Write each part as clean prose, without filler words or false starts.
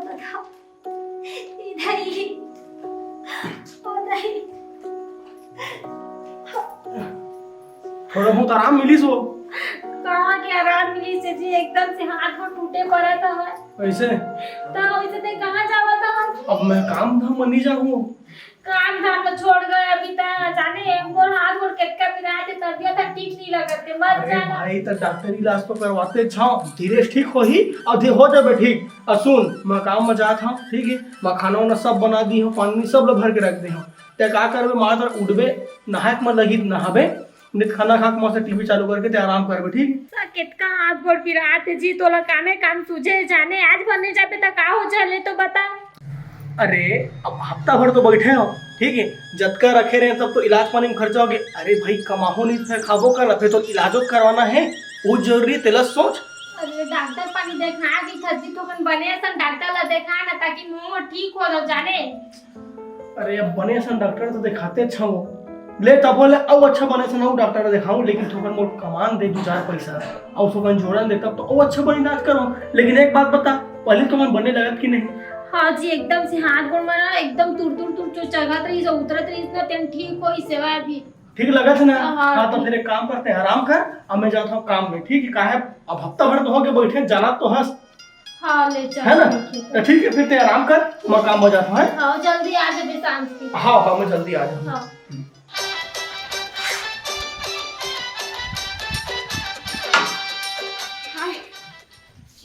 था नहीं ओ नहीं थोड़ा बहुत आराम मिली सो कहाँ के आराम मिली से जी एकदम से हाथ को टूटे पड़ा था ऐसे तो वैसे ते कहाँ जावा था अब मैं काम धाम मनी जाऊँ काम धाम में छोड़ गए अभी तक जाने एक बार हाथ गोड़ केटका पिराए थे तबियत ठीक नहीं लगते मत अरे जाना भाई तो डॉक्टरी इलाज तो करवाते छाओ धीरे ठीक हो ही और हो जाबे ठीक और सुन मैं काम में जात हूँ ठीक है मैं खाना वाना सब बना दी हूँ पानी सब लोग भर के रख दी हूँ ते का करबे मार तर उठबे नहाए के लगी नहाबे नित खाना खा के से टीवी चालू करके ते आराम करबे ठीक सा केटका हाथ गोड़ पिराए थे जी तोला काने काम तुझे जाने आज बने जाबे तो का हो चले तो बता अरे अब हफ्ता भर तो बैठे हो ठीक है जतका रखे रहे तब तो इलाज पानी में खर्चा हो गया अरे भाई कमाहो नहीं फिर खाबो कर फिर तो इलाजो करवाना है वो जरूरी है तेला सोच अरे डॉक्टर पानी देखा दी था जी तो कन बने सन डॉक्टर ला देखा ना ताकि मुंह ठीक हो जाओ जाने अरे अब बने सन डॉक्टर तो दिखाते अच्छा हो ले तब बोले अब अच्छा बने सन वो डॉक्टर दिखाऊं लेकिन थोड़ा मोट कमान दे 2-4 पैसा और थोड़ा जोड़न दे तब तो वो अच्छा बन इलाज करो लेकिन एक बात बता पहले तो मन बने लगत कि नहीं हाँ जी एकदम से हाथ गोड़ मारा एकदम तुर तुर तुर जो जगह रही जो उतरत रही इतना तेम ठीक हो सेवा अभी ठीक लगा था ना हाँ, हाँ तो फिर एक काम करते हैं आराम कर अब मैं जाता हूँ काम में ठीक है काहे अब हफ्ता भर तो हो गए बैठे जाना तो हंस हाँ ले चल है ना तो ठीक है फिर ते आराम कर मैं काम हो जाता हूँ हाँ जल्दी आ जाबे शाम की हाँ हाँ मैं जल्दी आ जाऊँ हाँ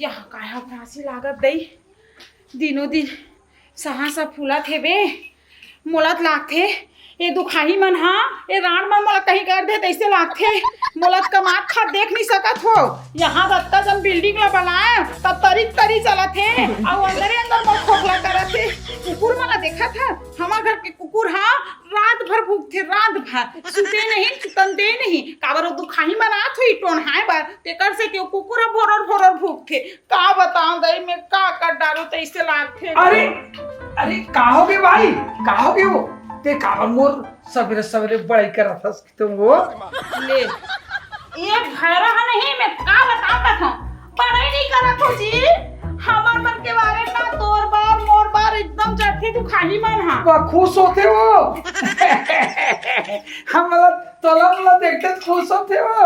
यहाँ काय फांसी लागत दई दिनों दिन सहा फूलत हे बे मोलत लागथे ये दुखाही मन हाँ ये राण मन मोला कहीं कर दे तैसे लागथे मोलत कमात खा देख नहीं सकत हो यहाँ दत्ता जब बिल्डिंग ला बनाए तब तरी तरी चलत है और अंदर अंदर मोल खोखला करत है कुकुर मला देखा था हमार घर के कुकुर हाँ रात भर भूखथे रात भर सुते नहीं तंते नहीं काबर दुखाही मनात हुई टोनहाए बार तेकर से क्यों कुकुर भोरर भोरर भूखथे का बताऊं दई में का कर डालो तैसे लागथे अरे अरे काहोगे भाई काहोगे वो ते काबर मोर सवेरे सवेरे बड़ाई कर रहा था तुम वो ले ये भैरा नहीं मैं का बताऊं था पढ़ाई नहीं करत हो जी हमार मन के बारे में तोर बार मोर बार एकदम चढ़ते तू खाही मन हां वो खुश होते वो हम मतलब तोला देखते खुश होते वो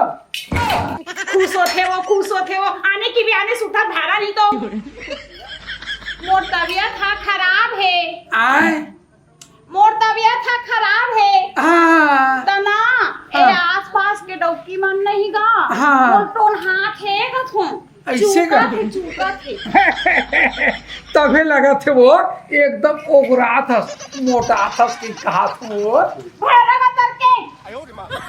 खुश होते वो आने की भी आने सुठा धारा नहीं तो मोर तबीयत था खराब है आए मोर तबीयत था खराब है हाँ तना ए आसपास के डौकी मन नहीं गा हाँ। मोर टोन हाथ है गथो ऐसे का चूका थे तभी लगा थे वो एकदम ओगरा था मोटा था कि कहा था वो भैरा का करके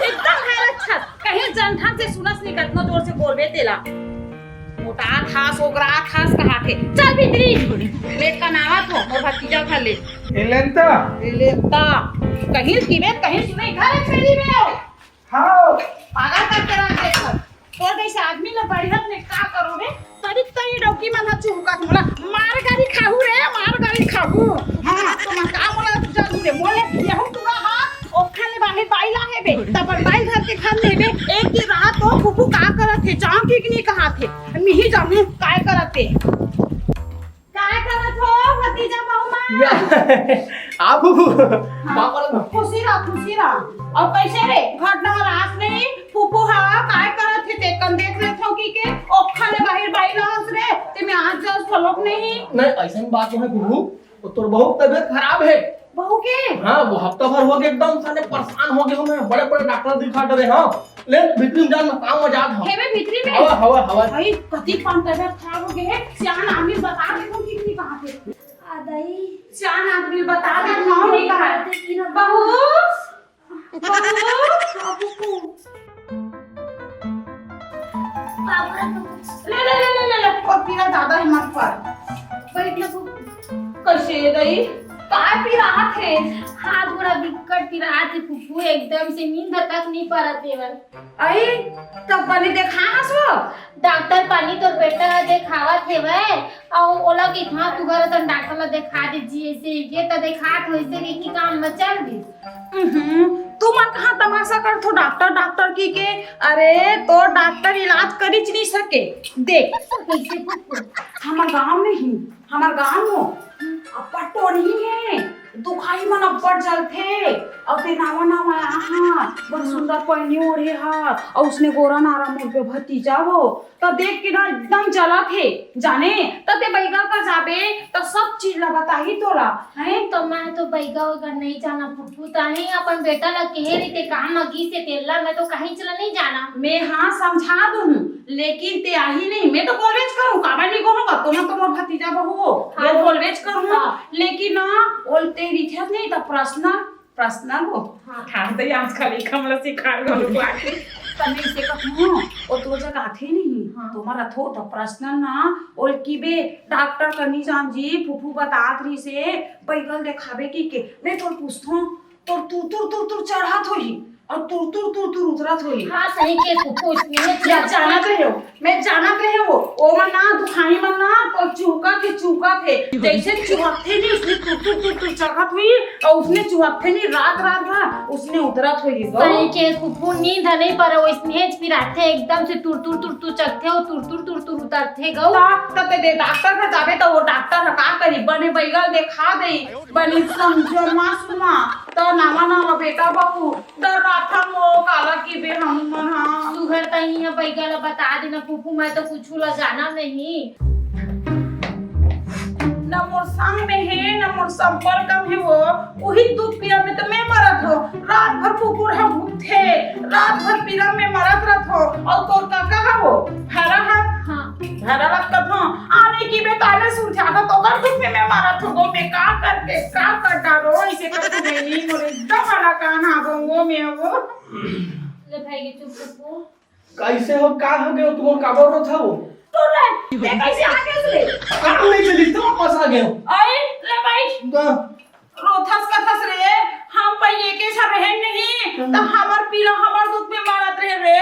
एकदम हैरत छत कहीं जनठन से सुनस नहीं कतनो जोर से बोलबे तेला मोटा खास ओगरा खास कहा थे चल भीतरी लेट का नावा तो मोर भतीजा खा ले एलेंता लेता कहीं कीवे कहीं सुने घर छेड़ी में आओ हाँ पागल करके रख दे सर तो कैसे आदमी ला बढ़िया ने का करो रे तरी तरी डौकी मन चुका मोला मार गाड़ी खाहू रे मार गाड़ी खाहू हां तो मैं का मोला जल्दी रे बोले यहू तुरा हां ओखले बाहे बाइला है बे तब बाई घर के खान ले बे एक दिन रात तो फुफू का करत थे जान की नहीं कहा थे मिही जाने काय करत थे काय करत हो भतीजा बहुमा आप पापा खुशी रहा और कैसे रे घटना रात नहीं फुफू हा काय करत थे ते कन देख रहे थो की के ओखले बाहर बाइला हंस रे ते में आज जस फलक नहीं नहीं ऐसा बात नहीं है गुरु वो तोर बहुत तबीयत खराब है बहू के हाँ वो हफ्ता भर हो गया एकदम साले परेशान हो गए हो मैं बड़े बड़े डॉक्टर दिखा डरे हाँ ले भीतरी में जान मैं काम में जात हूँ हेवे भीतरी में हवा हवा हवा भाई कति पान तबीयत खराब हो गए है सियान आदमी बता दे तुम की कहां थे आदाई सियान आदमी बता दे हम नहीं कहा बहू बहू पापा ले और पीरा दादा हिम्मत पर बैठ लगो कैसे दई काय पी रहा थे हाथ गोड़ा विकट पिरा थे फुफू एकदम से नींद तक नहीं पड़त एवर आई तब बने देखा हसो डॉक्टर पानी तो बेटा देखावत है वे और ओला के हां तू घर सन डॉक्टर ला देखा दीजिए ऐसे ये तो देखात हो ऐसे कि काम में चल दी तू मन कहाँ तमाशा कर थो डॉक्टर डॉक्टर की के। अरे तो डॉक्टर इलाज करी नहीं सके। देख कैसे फुफू? हमार गांव में ही हमार गांव में अब्बा टोनी है दुखाई मन अब्बड़ जलथे और ते नावा नावा आहा बड़ सुंदर पहनी ओढ़े हा और उसने गोरा नारा मोर पे भतीजा हो तो देख के ना एकदम जला थे जाने तो ते बैगा का जाबे तो सब चीज ला बताही तोला हैं तो मैं तो बैगा वगैरह नहीं जाना फुफू। ताही अपन बेटा ला कहे रही काम लगी से तेला मैं तो कहीं चला नहीं जाना। मैं हाँ समझा दूँ लेकिन ते आई नहीं। मैं तो कॉलेज करूँ काबा नहीं कहूँगा तो मैं तो मोर भतीजा बहू हो मैं कॉलेज करूँ लेकिन ना बोलते रिठत नहीं तो प्रश्न हो ठाक दे आजकल एक हमला सिखा गो क्लासे तने से कहूं ओ तो जगह आथे नहीं तुम्हारा थो तो प्रश्न ना ओल कीबे डॉक्टर कनी जान जी फुफू बतात रही से बैगल देखाबे की के मैं तो पूछथो तो तू चढ़ात होही और तू उतरत होही। हाँ सही के फुफू इसमें क्या जानत रहे हो मैं जानत रहे हो ओ मन ना दुखाई मन ना तो चूका थे जैसे चुहत्थे नहीं उसने तू चढ़त हुई और उसने चुहत्थे नहीं रात भर उसने उतरत हुई। सही के फुफू नींद नहीं पर वो इसमें फिर आते एकदम से तुर चढ़ते और तुर उतरते गो तब दे डॉक्टर का जाबे तो वो डॉक्टर का करी बने बैगल देखा दे बनी समझो मासुमा तो नामा बेटा बाबू डर राथा मो काला की बे हम मन हां सुघर तही है बैगा ला बता देना फुफू मैं तो कुछ ला जाना नहीं। न मोर संग में है न मोर संपर्क में है वो वही दूध पिया में तो मैं मरत हो रात भर कुकुर हम भूखे रात भर पीरा में मरत रहत हो और तोर काका हो हरा हां हरा रखत हो आने की बेताने सुझाता तो कर दूध में मैं मरत हो मैं का करके का कर डालो ऐसे कर नहीं मोरे एकदम वाला कान आ गो में वो ले भाई के चुप फुफू कैसे हो का हो गए तुम का बोल रहा था वो तो ले मैं कैसे आ गया उसले काम नहीं चली तो वापस आ गए हो आई ले भाई रोथस कथस रे हम पहिले के सब रहे नहीं तो हमार पीला हमार दूध में मारत रहे रे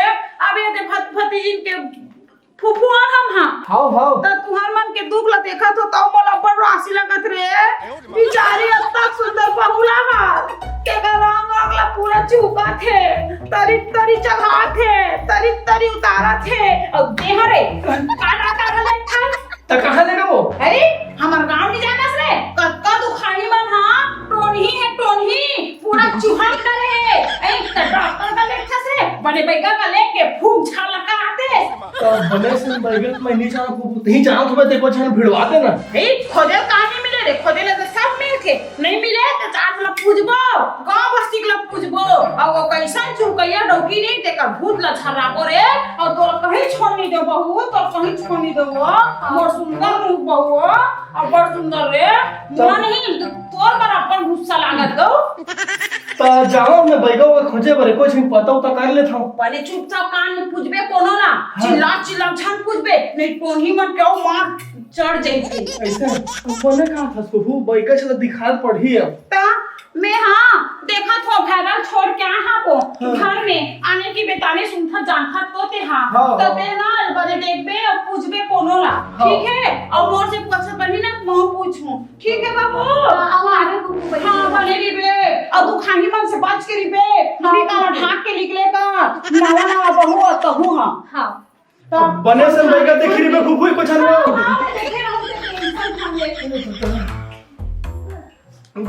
अब ये दे भतीजिन के फुफुआन हम हां तो तुहार मन के दुख ला देखा तो मोला बड़ राशि लगत रे बेचारी अब सुंदर बहुला हा के रंग अगला पूरा चुका थे तरी चढ़ा थे तरी उतारा थे और देह रे काटा ले था तो कहां लेगा वो अरे हमार गांव नहीं जानस रे कक्का दुखानी मन हां टोनी पूरा चुहान करे है ए डॉक्टर का लेखा से बड़े बैगा का लेके फूक झाल लगा आते तो बने से बैगल में नहीं जाना फुफू नहीं जाना तुम्हें देखो छन भिड़वा देना ए खोदे कहां मिले रे खोदे ले तो सब मिल के नहीं मिले तो चार ला पूजबो गांव बस्ती ला पूजबो और वो कैसन चुकैया डौकी नहीं ते का भूत ला छरा करे और तोर कहीं छोड़ नहीं दे बहू तो कहीं छोड़ नहीं देबो मोर सुंदर रूप बहू और बड़ सुंदर रे मन ही तोर बराबर गुस्सा लागत गो तो जाओ मैं बैगो का खोजे बरे कुछ पता उता कर लेता हूं पहले चुपचाप कान में पूजबे कोनो ना चिल्ला छन पूजबे नहीं कोनी मन क्यों मार चढ़ जाई ऐसे कोने कहां था फुफू बैगा चला दिखाल पड़ी अब ता मैं हां देखा तो भैरल छोड़ के हां को घर में आने की बेताने सुनथा जानथा तो ते हां तो ते ना बड़े देखबे और पूछबे कोनो ला ठीक है और मोर से पूछ बनी ना मैं पूछूं ठीक है बाबू आओ आगे फुफू बैठ हां बने रिबे और दुखानी मन से बच के रिबे हमी का ढाक के निकले का नावा बहु तो हां हां तो बने से बैगा देखी रे फुफू को छन देखे रहूं टेंशन हम ले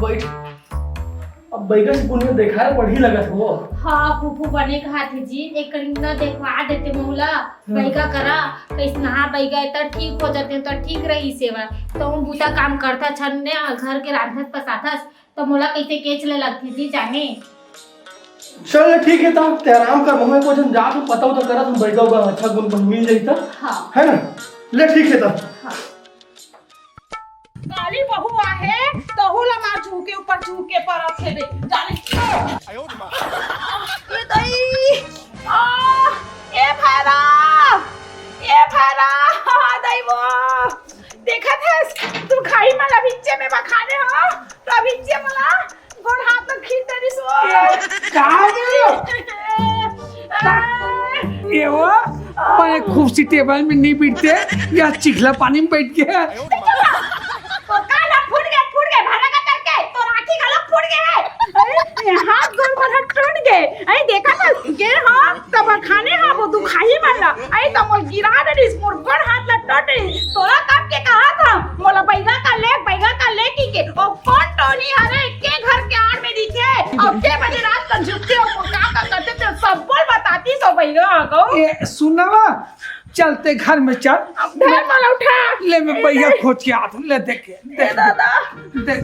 बैठ अब बैगा से पुण्य देखा है बढ़ी लगत हो हाँ फुफू बने कहा थे जी एक करीना देखवा देते मौला बैगा करा कैसे नहा बैगा तो ठीक हो जाते तो ठीक रही सेवा तो हम बूता काम करता छन्ने घर के रांधत पसाथस तो मोला कैसे केच ले लगती जी जाने चल ठीक है तो ते आराम कर मम्मी को जन जा तो पता तो करा तुम बैगा होगा अच्छा गुण बन मिल जाई त हाँ है ना ले ठीक है तो काली बहू आहे तो हुला मार झूके ऊपर झूके पर रखे दे जाने ये दई आ ए भैरा दई वो देखा थे तू खाई मला बिच्चे में बखाने हो तो बिच्चे मला गोड़ हाथ में खींच दे सो का ये वो मैं कुर्सी टेबल में नहीं बैठते या चिखला पानी में बैठ के तो काला फूट गए भाड़ा का करके तो राखी गला फूट गए अरे हाथ गोल पर टूट कहो ये सुनवा चलते घर में चल ढेर वाला उठा ले मैं भैया खोज के आता हूँ ले देख के दे दादा दे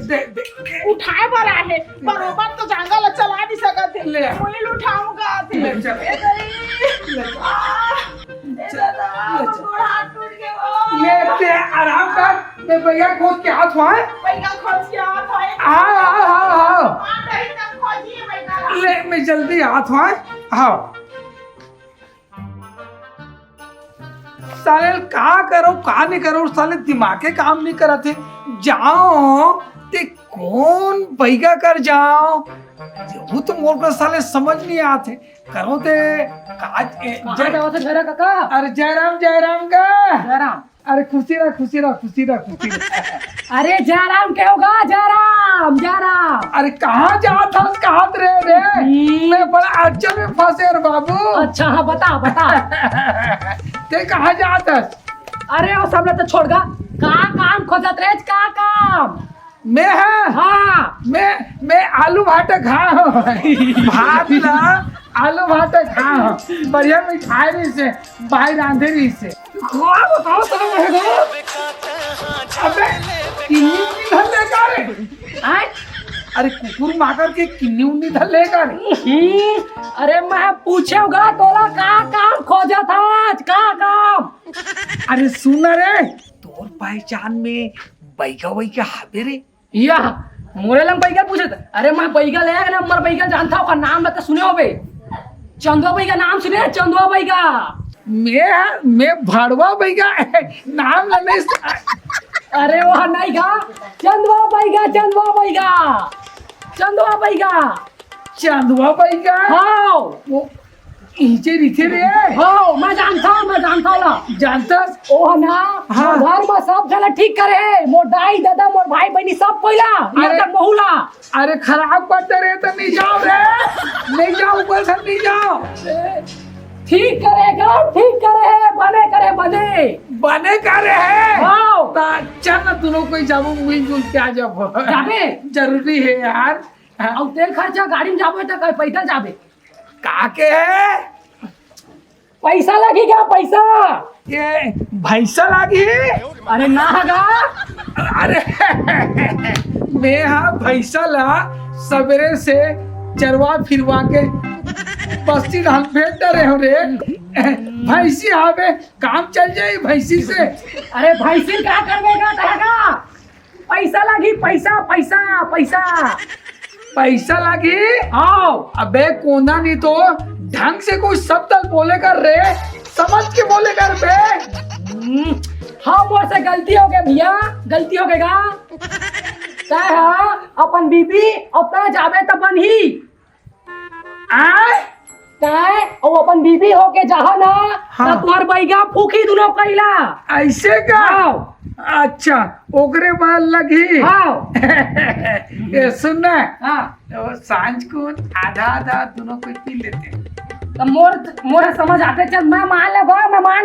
उठाए वाला है बरोबर तो जंगल चला नहीं सकते ले। मोइल उठाऊंगा ले चल ए गई ले दादा गोड़ हाथ टूट गए वो ले ते आराम कर मैं भैया खोज के हाथ वहाँ पैगा खोज के हाथ है हाँ मान रही तब खोजिए पैगा ले मैं जल्दी हाथ वहाँ हाँ साले कहा करो कहा नहीं करो साले दिमागे काम नहीं करा थे जाओ ते कौन बैगा कर जाओ वो तो मोर को साले समझ नहीं आते करो ते कहाँ जाओ थे घर काका अरे जयराम का जयराम अरे खुशी रह अरे जयराम क्या होगा जयराम अरे कहाँ जाता कहाँ रे मैं बड़ा अड़चन में फंसे रे बाबू अच्छा हाँ बता ते कहाँ जाता अरे वो सब तो छोड़ गा कहाँ काम खोजत रहे कहाँ काम मैं है हाँ मैं आलू भाटा खा भात ला आलू भाटा खा बढ़िया मिठाई रही से भाई रांधे रही से बताओ अबे किन्नी धन लेगा रे अरे कुकुर माकर के किन्नी धन लेगा रे अरे मैं पूछेगा तोला का काम खोजा था आज का काम अरे सुन रे तोर पहचान में बैगा हाबे रे या मोरे लंग बैगा पूछे अरे मैं बैगा ले ना मर बैगा जानता हूँ नाम बता सुने हो बे चंदुआ बैगा नाम सुने चंदुआ बैगा मैं भड़वा बैगा नाम लेने अरे वह नहीं गा चंदुआ बैगा हाँ वो इचे रिथे रे हाँ मैं जानता हूँ जानता ओ ना हाँ। घर में सब जला ठीक करे मोर दाई दादा मोर भाई बहनी सब कोइला अरे- तक बहुला अरे खराब पड़ते रहे तो नहीं जाओ रे नहीं जाओ ऊपर से नहीं जाओ ठीक करे बने का रे है हाँ ता चल ना दोनों कोई जाबो मिलजुल के आ जाबो जाबे जरूरी है यार और तेल खर्चा गाड़ी में जाबे तो पैदल जाबे काके है पैसा लगेगा पैसा ये भैंसा लागी अरे ना गा अरे मैं हाँ भैंसा ला सवेरे से चरवा फिरवा के बस्ती धान फेंक रहे हो रे भैंसी आवे काम चल जाए भैंसी से अरे भैंसी क्या करवेगा कहेगा पैसा लगी पैसा लागी आओ अबे कोना नहीं तो ढंग से कोई शब्द बोले कर रे समझ के बोले कर बे हाँ मोर से गलती हो गई भैया गलती हो गएगा क्या है अपन बीबी अपना जावे तो बन ही आए काय और अपन बीबी होके जहा ना हाँ। तो तुम्हार बैगा फूकी दोनों कैला ऐसे का आओ अच्छा ओकरे बाल लगी आओ ये सुनना हाँ तो सांझ को आधा दोनों को पी लेते हैं तो मोर समझ आते चल मैं मान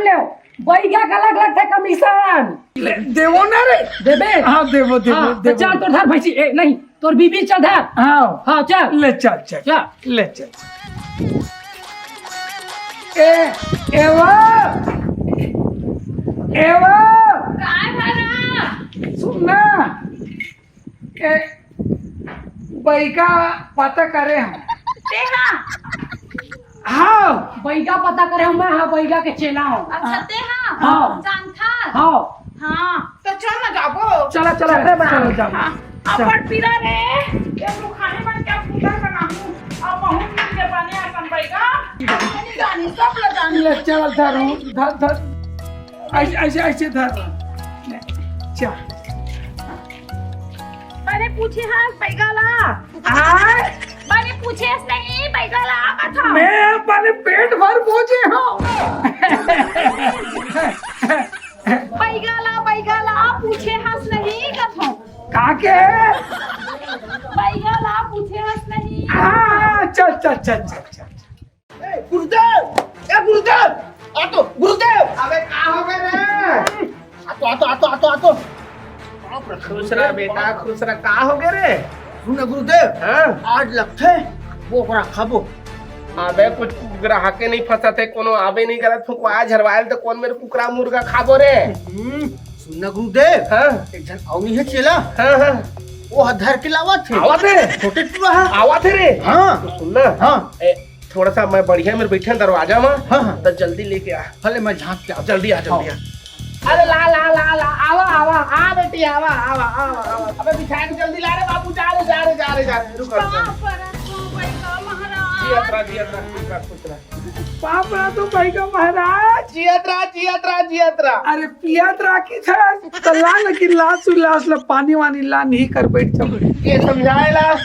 ले बैगा का अलग थे कमीशन देवो ना रे देबे हाँ देवो हाँ, तो चल तोर धर भैंसी नहीं तोर बीबी चल धर हाँ हाँ चल ले चल ले चल सुनना बैगा पता करे हम हाँ बैगा पता करे हम मैं हाँ बैगा के चेला हूँ अच्छा ते हाँ हाँ। जानथा हाँ हाँ तो चल ना जाबो चला चलो जाओ अपन पीरा रे ये लोग खाने में क्या पूजा बनाऊं अब बहुत दिन के बने अपन बैगा नहीं जानी सब लोग जानी ले चल धर ऐसे धर चल मैंने पूछे हाँ बैगला आए मैंने पूछे नहीं बैगला का था मैं अपने पेट भर पहुंचे हूँ बैगला पूछे हंस नहीं का था काके बैगला पूछे हंस नहीं हाँ चल गुरुदेव अबे कहाँ हो गए रे आतो खुश रह बेटा खुश रह कहाँ हो गए रे सुन गुरुदेव आज लगते वो बड़ा खाबो अबे कुछ ग्राहके नहीं फंसा थे कोनो आवे नहीं करत फुकवा झरवायल तो कौन मेरे कुकरा मुर्गा खाबो रे। सुनना गुरुदेव, हाँ एक जन अवनी है चेला, हाँ हाँ वो हधर के लावत थे, आवा थे छोटे टुआ है। आवा थे रे। हाँ तो सुनना हाँ थोड़ा सा मैं बढ़िया में बैठे दरवाजा में, हाँ तो जल्दी लेके आ। भले मैं झांक के जल्दी आ जल्दी आ। अरे ला ला ला ला आवा आवा आ बेटी आवा आवा आवा आवा। अबे बिछा के जल्दी ला रे बाबू, जा रे जा रे जा रे जा रे। रुक जियत्रा जियत्रा कुछ ना पाप रहा तो भाई का महाराज। जियत्रा जियत्रा जियत्रा। अरे पियात राखी था तो ला, लेकिन लाश उलास ला पानी वानी ला नहीं कर बैठ जाओ। ये समझाएला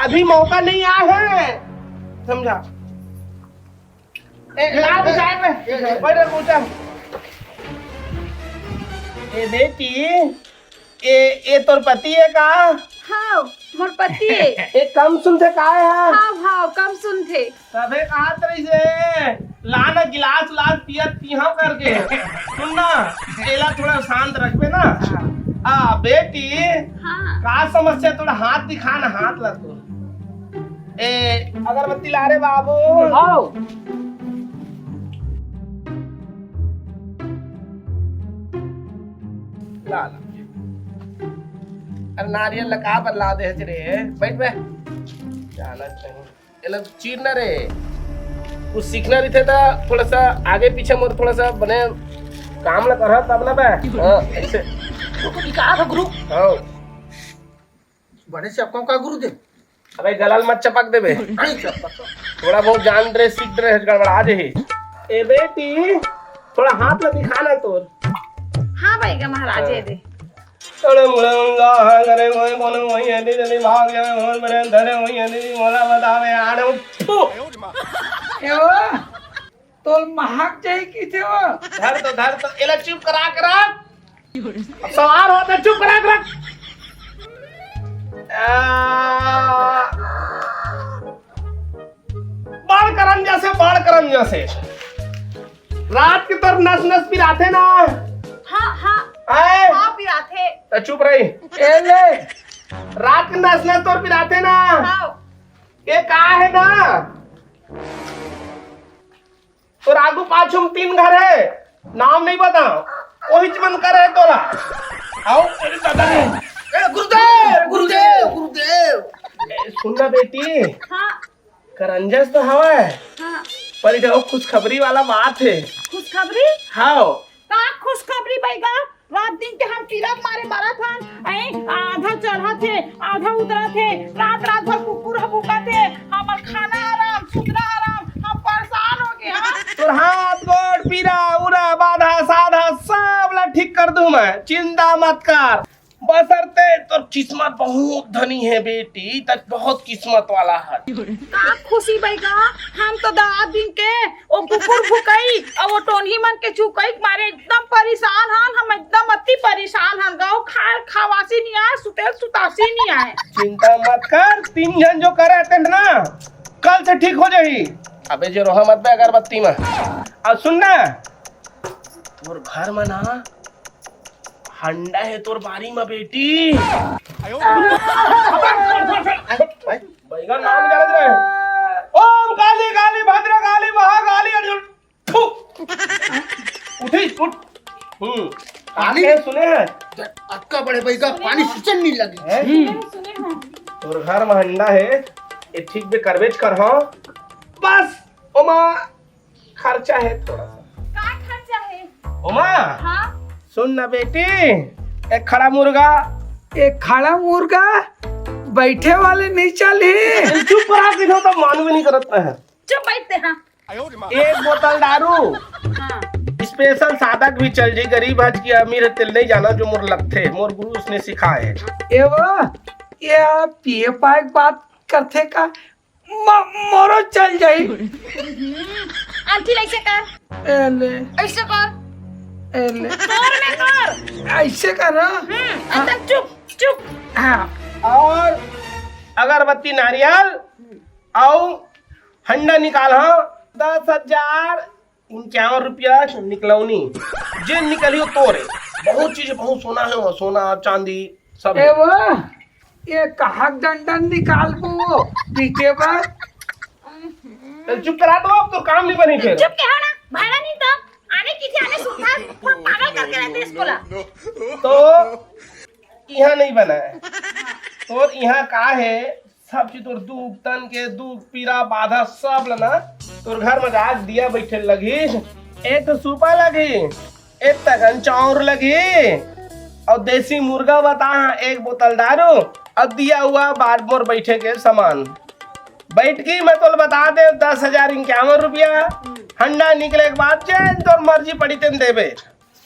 अभी मौका नहीं आया है, समझा। ए ला बिछाए में बैठ पूछा। ए बेटी ए तोर पति है का? हाँ मोर पति ए कम सुनते का है? हाँ हाँ कम सुनते। तबे कहा तरी से लाना गिलास लास पियत पिहा करके सुनना, एला थोड़ा शांत रखबे ना। आ बेटी हाँ का समस्या, थोड़ा हाथ दिखा ना, हाथ ला तू। ए अगरबत्ती ला रे बाबू। आओ ला ला। अरे नारियल लगा बदला दे रे, बैठ बे। जाना चाहिए ये लोग चीर ना रे, कुछ सीखना रही थे तो थोड़ा सा आगे पीछे मोर थोड़ा सा बने काम ला कर तब ना बे। हाँ ऐसे का गुरु हाँ। बड़े से आपका का गुरुदेव? अबे गलाल मत चपक दे बे, थोड़ा बहुत जान रे सीख रे गड़बड़ा जे। ए बेटी थोड़ा हाथ ला दिखाना तोर। हाँ भाई का महाराज दे। थोड़े मुलंगा करे कोई कोन वही है दिली भाग जाए और मेरे धरे वही है दिली मोला बतावे आने फू। एवा तो महक जाए की थे वो। धर तो एला चुप करा करा, सवार होते चुप करा करा। बाढ़ करम जैसे रात की तरफ नस नस पिराते ना। हाँ हाँ आए हाँ पिराते। तो चुप रही। एले रात की नस नस तोर पिराते ना। हाँ ये का है ना, तो आगू पाछू में 3 घर है, नाम नहीं बता, वही मन कर है तोरा। आओ तेरे दादा ने। गुरुदेव गुरुदेव गुरुदेव। सुनना बेटी, हाँ करंजस तो हवा है, हाँ पर इधर खुशखबरी वाला बात है। खुशखबरी हाँ का खुशखबरी बैगा। रात दिन के हम तिरक मारे मारा था, आधा चढ़ा थे आधा उतरा थे, रात रात भर कुकुर भूखा थे, हमार खाना आराम सुतरा आराम, हम परेशान हो गए। हाँ तो हाथ गोड़ पीरा उरा बाधा साधा सब ला ठीक कर दूं मैं, चिंता मत कर। बसरते तो किस्मत बहुत धनी है बेटी, तक बहुत किस्मत वाला है। का खुशी बैगा, हम तो रात दिन के वो कुकुर भूकई और वो टोनी मन के चुकई मारे एकदम परेशान हन, हम एकदम अति परेशान हन। गाँव खावासी नहीं आए, सुतेल सुतासी नहीं आए। चिंता मत कर, 3 जन जो करे अटेंड ना कल से ठीक हो जाही। अबे जो रोहा मत बे अगरबत्ती में। अब सुनना, तोर घर में ना हंडा है तोर बारी में बेटी। बैगन नाम जानत रहे, ओम काली काली भद्र काली महाकाली अर्जुन। थू। उठी उठ। आके सुने हैं अक्का बड़े भाई का पानी सुचन नहीं लगे हैं? सुने हैं तोर घर में हंडा है, ये ठीक बे करवेज कर। हाँ बस ओमा खर्चा है थोड़ा सा। का खर्चा है? ओमा हाँ सुन ना बेटी, एक खड़ा मुर्गा। एक खड़ा मुर्गा बैठे वाले नहीं चले। चुप रहा कि तो मालूम नहीं करता है। चुप बैठते हैं। 1 बोतल दारू हाँ स्पेशल सादक भी चल जी, गरीब हज की अमीर तिल नहीं जाना जो मोर लगते, मोर गुरु उसने सिखाए। एवा ये पिए पाए बात करते का मोरो चल जाई। आंटी ऐसे कर, एले ऐसे कर, एले कर में कर। ऐसे करो। एकदम चुप चुप। हाँ और अगरबत्ती नारियल और हंडा निकाल। हाँ 10,051 रुपया निकलौनी जे निकलियो तोरे। बहुत चीज, बहुत सोना है वो, सोना चांदी सब है। एवा ये कहा डंडन निकाल वो पीछे पर। चल चुप करा दो, अब तो काम नहीं बनी फिर। चुप के हो ना, भाड़ा नहीं तो आने की आने सुविधा पूरा पागल करके रहते इसको ला। तो यहाँ नहीं बना है, तो यहाँ का है सब चीज तोर दुख तन के दुख पीड़ा बाधा सब लना तोर घर में आज दिया बैठे लगी, एक तो सूपा लगी, एक तगन चाउर लगी और देसी मुर्गा बता, एक बोतल दारू और दिया हुआ बार मोर बैठे के सामान बैठ की मैं तो बता दे 10,051 रुपया हंडा निकले के बाद चैन तोर मर्जी पड़ी तेन देवे।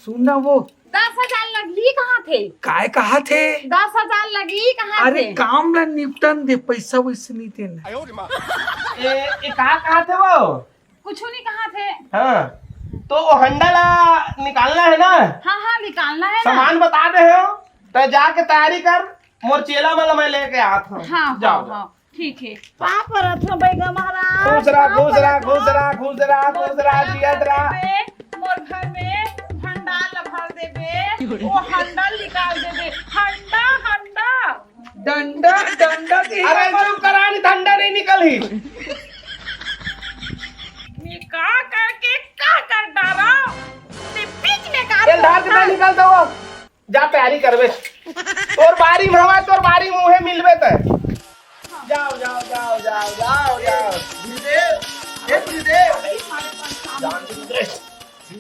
सुनना वो 10,000 लगी कहाँ थे? काय कहा थे? 10,000 लगी कहाँ अरे थे? काम ला निपटन दे, पैसा वैसे नहीं देना। ए कहाँ थे वो? कुछ नहीं कहाँ थे? हाँ तो वो हंडा ला निकालना है ना, हाँ हाँ निकालना है ना। सामान बता दे हो तो जाके तैयारी कर, मोर चेला वाला मैं लेके आता हूँ। हाँ जाओ हाँ हाँ ठीक है। पाप रथ बैगा महाराज। खुश रहा खुश रहा खुश रहा खुश रहा खुश रहा जियत रहा। मोर घर में भंडार भर देबे, वो हंडा निकाल देबे, हंडा हंडा डंडा डंडा के अरे चुप करा, नहीं ठंडा नहीं निकली। निकाल करके का कर डाला ते बीच में का तेल ढार के निकलता हो, जा तैयारी करबे, तोर बारी में हवा तोर बारी मुहे मिलबे त जाओ जाओ जाओ जाओ जाओ जाओ गुरुदेव, हे गुरुदेव जान दे,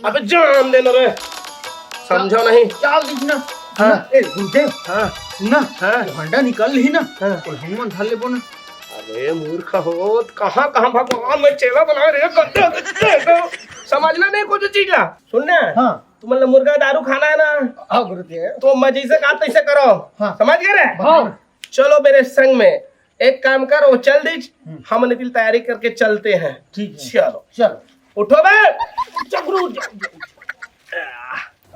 अबे जान दे ना रे, समझो नहीं। चाल दिखना। हाँ। ए गुरुदेव, हाँ सुनना, हाँ हंडा निकल ही ना, हाँ। और हनुमान धर ले बोना। अरे मूर्ख हो, कहाँ कहाँ भगवान में चेला बना रे, समझना नहीं कुछ चीज ला। सुनना, हाँ। तुम मतलब मुर्गा दारू खाना है ना, हाँ गुरुदेव। तो मजे से कहा तैसे करो। हाँ। समझ गए रे? हाँ। चलो मेरे संग में, एक काम करो चल दीज, हम निकल तैयारी करके चलते हैं। ठीक है। चलो चल। उठो बे, चक्रू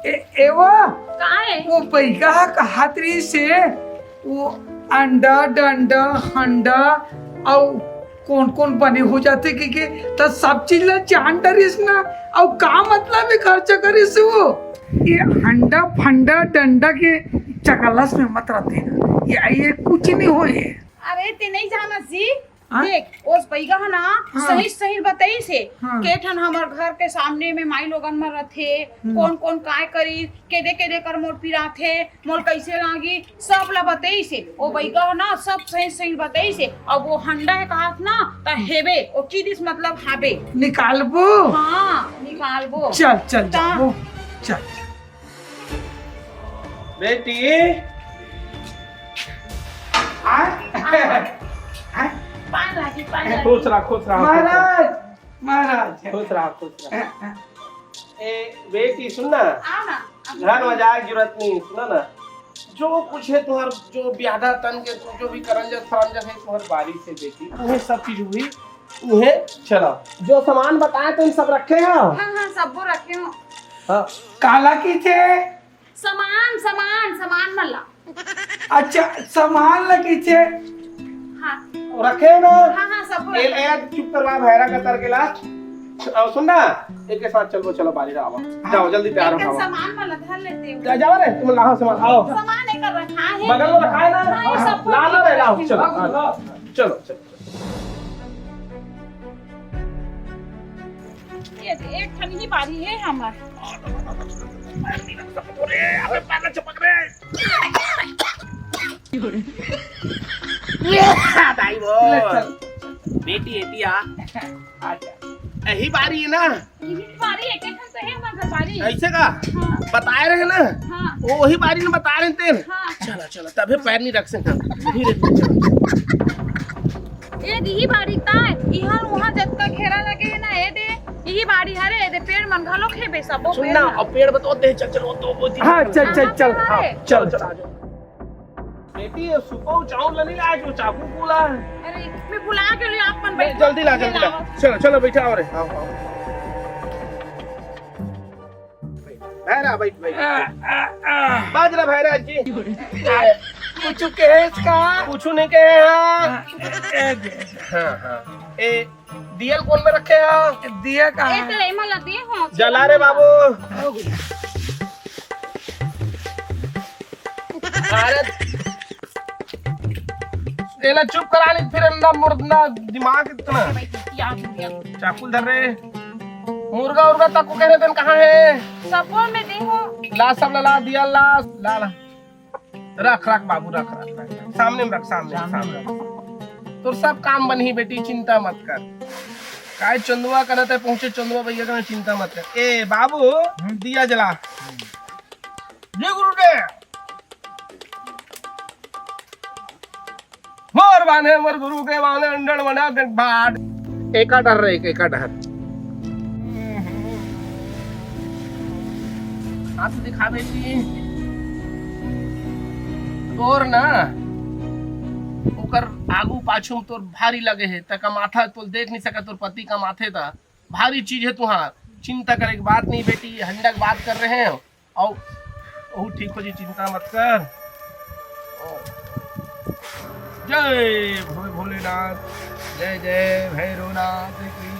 एवा कहाँ है? वो पैगा कहातरी से वो अंडा डंडा हंडा और कौन कौन बने हो जाते कि तो सब चीज ला जान डरिस ना, और का मतलब है खर्चा करिस वो। ये हंडा फंडा डंडा के चकलस में मत रहते ना, ये कुछ नहीं हो ये। अरे ते नहीं जाना सी। हाँ? देख ओस पैगा है ना, हाँ। सही सही बताई से हाँ। केठन हमर घर के सामने में माई लोगन में रथे, कौन कौन काय करी, केदे केदे कर मोर पिरा थे, मोर कैसे लागी सब ला बताई से। ओ पैगा है ना सब सही सही बताई से। अब वो हंडा है कहा ना त हेबे, ओ चीज मतलब हाबे। निकालबो। हाँ निकालबो। चल चल ता- जाओ चल। बेटी पान लागी पान लागी। खुश रहा खुश रहा महाराज महाराज खुश रहा खुश रहा। ए बेटी सुनना, आओ ना। घर में जाए जरूरत नहीं, सुना ना, जो कुछ है तुम्हार जो ब्यादा तन के तू जो भी करंजस फरंजस है तुम्हार बारी से बेटी, उन्हें सब चीज हुई, उन्हें चलो जो सामान बताए तुम सब रखे हो। हाँ हाँ सबको रखे हो। हाँ काला की थे। सामान सामान सामान मला। अच्छा सामान लगी थे। हाँ रखे हो ना। हाँ हाँ सबको ए रखे। ए चुप करवा भैरा का तर के लास्ट। और सुनना, एक के साथ चलो चलो बारी आओ, जाओ जल्दी तैयार लेकिन हो। सामान मला धर लेते हो। जाओ रे, तुम लाओ सामान, आओ सामान एक रखा है। बगल में रखा है ना, हाँ, ये सब ला ला रे, लाओ रखे चलो हैं। हाँ, चलो चलो। ये एक ठन ही बारी है हमार। दाई वो बेटी एटिया यही बारी है ना, यही बारी एक ठन तो है हमार बारी। ऐसे का हाँ बताए रहे ना, हाँ वो वही बारी में बता रहे थे। हाँ। चलो चलो तभी पैर नहीं रख सकता, धीरे धीरे चलो। ये यही बारी ता इहां वहां जब तक घेरा लगे है ना, ये दे यही बारी हरे दे पेड़ मन घलो खेबे सबो पेड़। सुनना, और पेड़ बताते चल चलो तो वो हाँ चल चल चल हाँ, चल चल आ जाओ। बेटी ये सुपो चावल नहीं लाए जो चाकू बोला। अरे मैं बुला के लिए आप मन बैठ। जल्दी ला जल्दी ला, चलो चलो बैठा और आओ आओ भैरा बैठ बैठ बाजरा भैरा जी कुछ केस का पूछू नहीं के हाँ हाँ ए दियल कौन में रखे हैं? दिया कहाँ एक है? ले मला दे हो। जला रे बाबू। अरे तेला चुप करानी फिर अंडा मुर्दा दिमाग इतना चाकू धर रे मुर्गा उर्गा तक को कहने दिन कहाँ है सबो में देखो ला सब ला दिया ला ला ला रख रख बाबू रख रख रख सामने में रख सामने तो सब काम बनी बेटी चिंता मत कर काय चंदुआ करत है पहुंचे चंदुआ भैया का चिंता मत कर ए बाबू दिया जला जी गुरुदेव मोर बाने मोर गुरु के बाने अंडड़ बना के बाद एका डर रे एका डर हाथ दिखा बेटी तोर ना ओकर आगू पाछू तोर भारी लगे है तका माथा तो देख नहीं सका तोर पति का माथे था भारी चीज है तुहार चिंता करे की बात नहीं बेटी हंडक बात कर रहे हैं और ओ ठीक हो जी चिंता मत कर जय भोलेनाथ जय जय भैरवनाथ की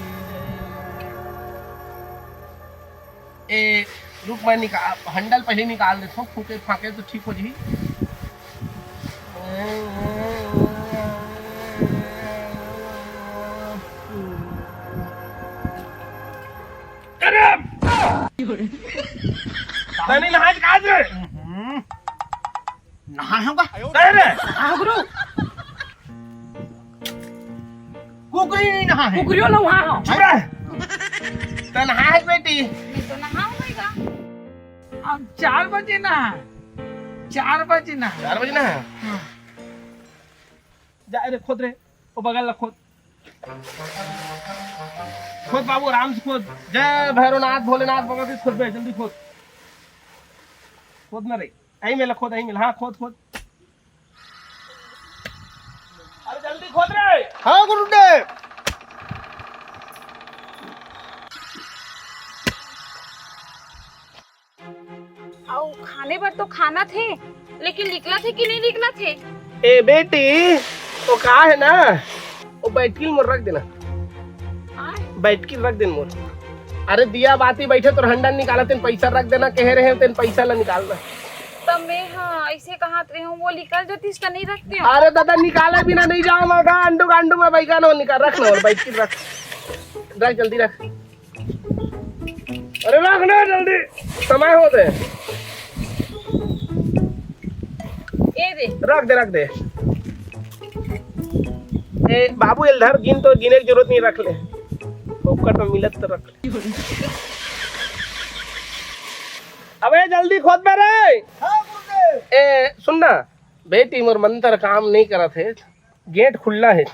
जय ए रुक मैं निकाल हंडल पहले निकाल देता हूँ फूके फाके तो ठीक हो जी नहीं नहाज काज रे नहाए होगा रे हाँ गुरु कुकरी नहीं नहाए कुकरियों ना वहाँ चुप रह तो नहाज बेटी तो नहाऊंगा अब 4 बजे ना 4 बजे ना 4 बजे ना जा रे खोद रे वो बगल ला खोद खोद बाबू आराम से खोद जय भैरवनाथ भोलेनाथ भगवती खोद बे जल्दी खोद खोद ना रे यही में खोद यही में हाँ खोद खोद अरे जल्दी खोद रे हाँ गुरुदेव और खाने पर तो खाना थे लेकिन निकला थे कि नहीं निकला थे ए बेटी वो कहा है ना वो बैठकिल मोर रख देना बैठकिल रख देना मोर अरे दिया बाती बैठे तो हंडा निकाला तेन पैसा रख देना कह रहे हैं तेन पैसा ला निकालना तब मैं हाँ ऐसे कहा रही हूँ वो निकल जाती इसका नहीं रखती हूँ अरे दादा निकाला बिना नहीं जाऊंगा गांडू गांडू में बैठा ना निकाल रख ना और बैठकिल रख रख जल्दी रख अरे रख ना जल्दी समय हो दे ये दे रख दे ए बाबू इधर गिन तो गिने की जरूरत नहीं रख ले फोकट में मिलत तो रख ले अबे जल्दी खोद में रे हाँ गुरुदेव ए सुनना बेटी मोर मंत्र काम नहीं करत है गेट खुला है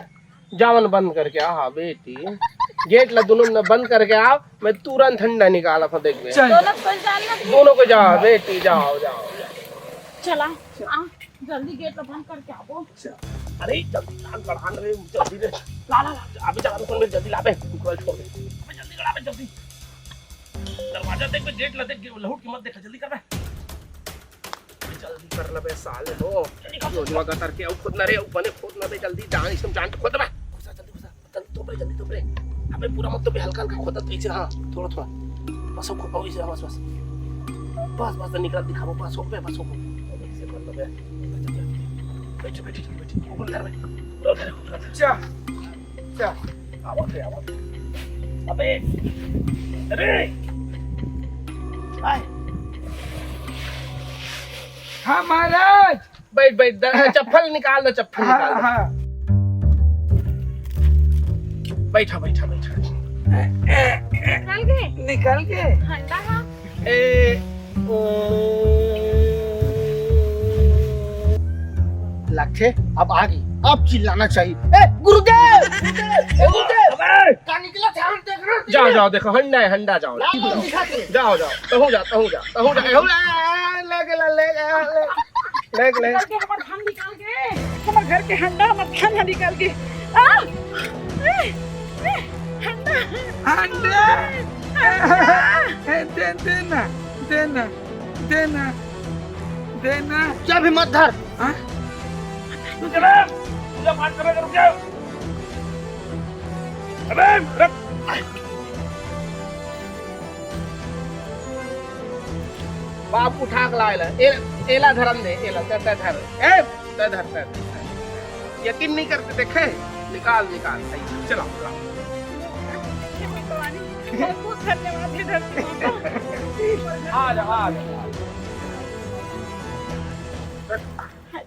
जावन बंद करके आ बेटी गेट ला दोनों ने बंद करके आओ मैं तुरंत ठंडा निकाला था देख ले दोनों को जाना दोनों को जाओ बेटी जाओ जाओ चला आ, जल्दी गेट बंद करके आओ अरे जल्दी लान बढ़ान रे जल्दी रे ला ला अबे चला सुन मेरे जल्दी ला बे छोड़ दे अबे जल्दी करा बे जल्दी दरवाजा देख बे गेट ला देख लहूट की मत देखा जल्दी कर बे जल्दी कर ले बे साले हो योजना का करके अब खुद ना रे ऊपर खोद ना दे जल्दी जान इसमें जान खोद बे घुसा जल्दी जल्दी तो रे अबे पूरा मत तो बे हल्का हल्का खोदा तो ऐसे हां थोड़ा थोड़ा बस को ऐसे बस बस निकल दिखाओ बस हो बे बस हो ऐसे कर ले बे बैठ ऊपर कर बे क्या आवाज अबे अरे हाय हाँ महाराज बैठ चप्पल निकाल दो चप्पल निकाल दो हाँ बैठा निकल गए निकल गए ठंडा हाँ ए लक्ष्य अब आ गई अब चिल्लाना चाहिए ए गुरुदेव गुरुदेव का निकला था हम देख रहे जाओ देखो हंडा है हंडा जाओ दिखाते जाओ तहु जा ले करके हमारे धान निकाल के हमारे घर के हंडा हमारे धान निकाल के हंडा देना क्या भी मत धर हाँ? पूजा पाठ करने रुक जाओ अबे रख बाप उठा के लायला एला धरन दे एला धर ए धर यकीन नहीं करते देखे निकाल निकाल सही चलाओ चलाओ बहुत धन्यवाद हे धरती माता। आ जाओ आ जाओ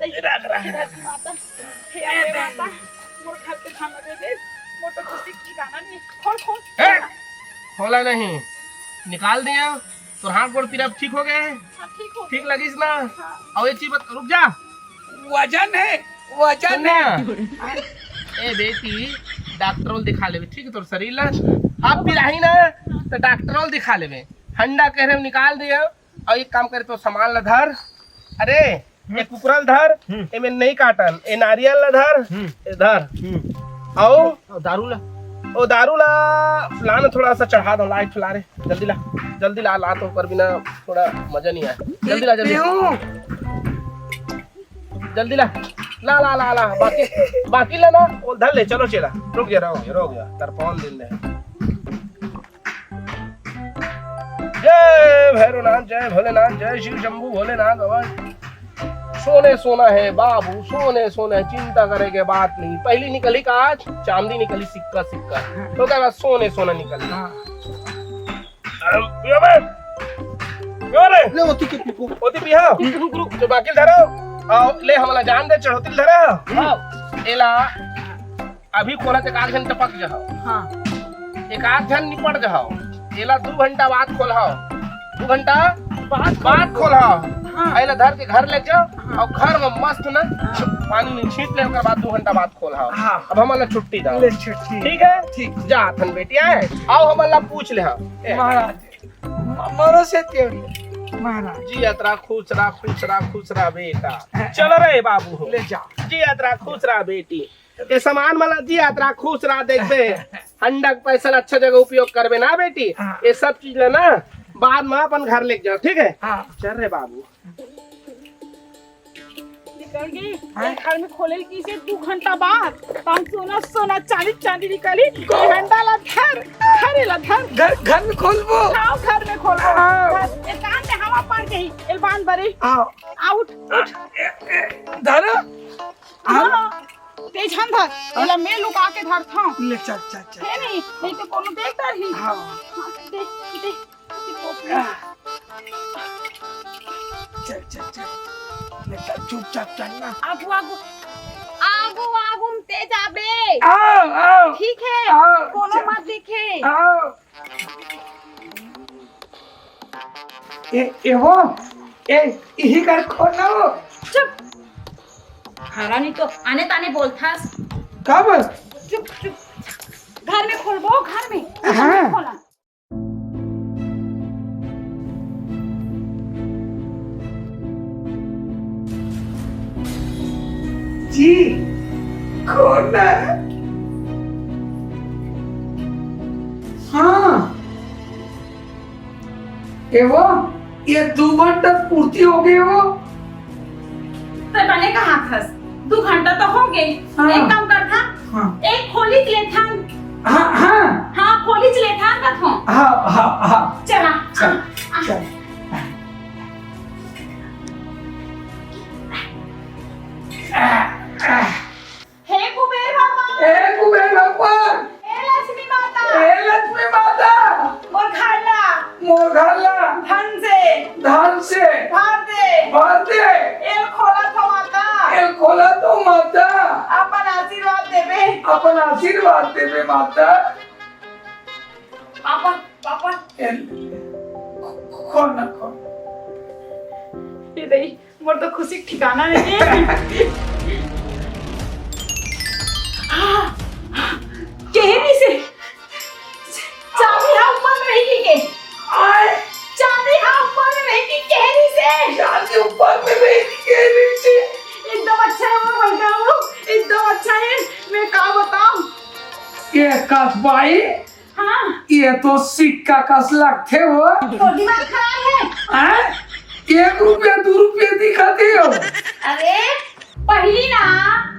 धरती माता हे अम्बे माता मोर घर पे खाना दे दे मोर तो खुशी की गाना नहीं खोल खोल ए, खोला नहीं निकाल दिया तो हाथ गोड़ पीरा ठीक हो गए हाँ, ठीक हो ठीक लगी ना और एक चीज रुक जा वजन है वजन सुनना है। ए बेटी डॉक्टर दिखा लेवे ठीक है तोर शरीर ला अब भी रही ना तो डॉक्टर दिखा लेवे हंडा कह रहे निकाल दिया और एक काम करे तो सामान ला धर अरे एक कुकरल धर एमे नहीं काटन ए नारियल ला धर ए धर आओ दारू ला लाना थोड़ा सा चढ़ा दो लाइट फुला रे जल्दी ला तो ऊपर बिना थोड़ा मजा नहीं आया जल्दी ला बाकी ला ना वो धर ले चलो चेला रुक गया तरपौन दिन दे जय भैरवनाथ जय भोलेनाथ जय शिव शंभू भोलेनाथ बाबा सोने सोना है बाबू सोने सोना है चिंता करे के बात नहीं पहली निकली काज चांदी निकली सिक्का तो क्या बात सोने सोना निकली ओती पिहा तो बाकी धरो आओ ले हमला जान दे चढ़ोती धरो एला अभी खोला ते 1 घंटा पक जाओ हाँ 1 आध घंटा निपट जाओ एला 2 घंटा बाद खोलाओ 2 घंटा बाद खोलाओ आइला धर के घर ले जाओ और घर में मस्त ना पानी में छींट ले ओकर बाद 2 घंटा बाद खोलाओ अब हमला छुट्टी दो ठीक है ठीक जा थन बेटिया आओ हमला पूछ ले महाराज मरो से महाराज जी यात्रा खुश रहा बेटा चलो रे बाबू हो ले जा जी यात्रा खुश रहा बेटी ये सामान वाला जी यात्रा खुश रहा देखबे हंडक पैसा अच्छा जगह उपयोग करबे ना बेटी ये सब चीज लेना बाद में अपन घर लेके जाओ ठीक है चल रे बाबू निकल गई घर में खोले की से 2 घंटा बाद तब सोना चांदी निकली घंटा ला घर में खोलबो हाँ घर में खोलो एक कान में हवा पड़ गई एलबान बरे आउट धर हाँ तेज हम धर एला मैं लुका के धर था ले चल है नहीं तो कोनो देख कर ही हाँ देख चल बेटा चुपचाप चलना आगू तेज आबे आओ ठीक है आओ, कोनो चल। मत देखे आओ ए वो यही कर खोलो चुप हरा नहीं तो आने ताने बोलता कब चुप घर में खोलबो घर में हाँ। खोला जी खोला हाँ वो ये 2 घंटा पूर्ति हो गए वो तो बने कहाँ फंस 2 घंटा तो हो गए हाँ। एक काम कर था हाँ एक खोली ले था हाँ खोली ले था का था हाँ चला चल हे कुबेर भगवान ए कुबेर भगवान हे लक्ष्मी माता ए लक्ष्मी माता मोर घरला धन से भर दे एल खोला तो माता अपन आशीर्वाद देवे माता पापा खोल ये दई मोर तो खुशी के ठिकाना नहीं है केहनी से चाबी हा ऊपर में रही के चाबी हा ऊपर में रही की केहनी से चांदी ऊपर में बैठी केरी से एकदम अच्छा है वो भैया वो एकदम अच्छा है मैं क्या बताऊं ये कसबाई हाँ ये तो सिक्का कस लगते हो तो दिमाग खराब है 1 रुपया 2 रुपया दिखाते हो अरे पहली ना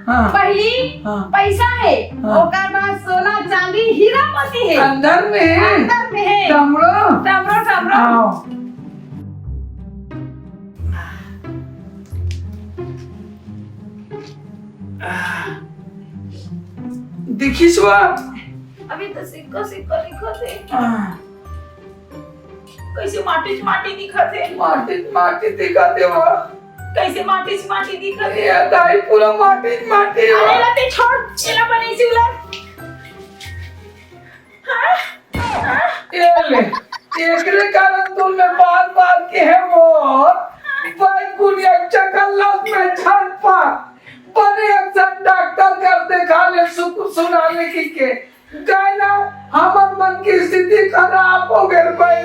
हाँ। पहली हाँ। पैसा है हाँ। ओकर बाद सोना चांदी हीरा मोती है अंदर में है टमड़ो टमरो आओ देखिस बा अभी तो सिक्का सिक्का दिखत है। कैसे माटी माटी दिखत है। माटी माटी दिखा देवा कैसे माटी माटी दिखत है। ये दाई पूरा माटी माटी अरे लते छोड़ एला बनी सी उला। ये ले एकरे कारण तुम में बार बार के है वो भाई कुनिया चकल्लस में छापा बने अक्सर डॉक्टर कर देखा ले सुनाने की के कहना हमर मन की स्थिति खराब हो गई भाई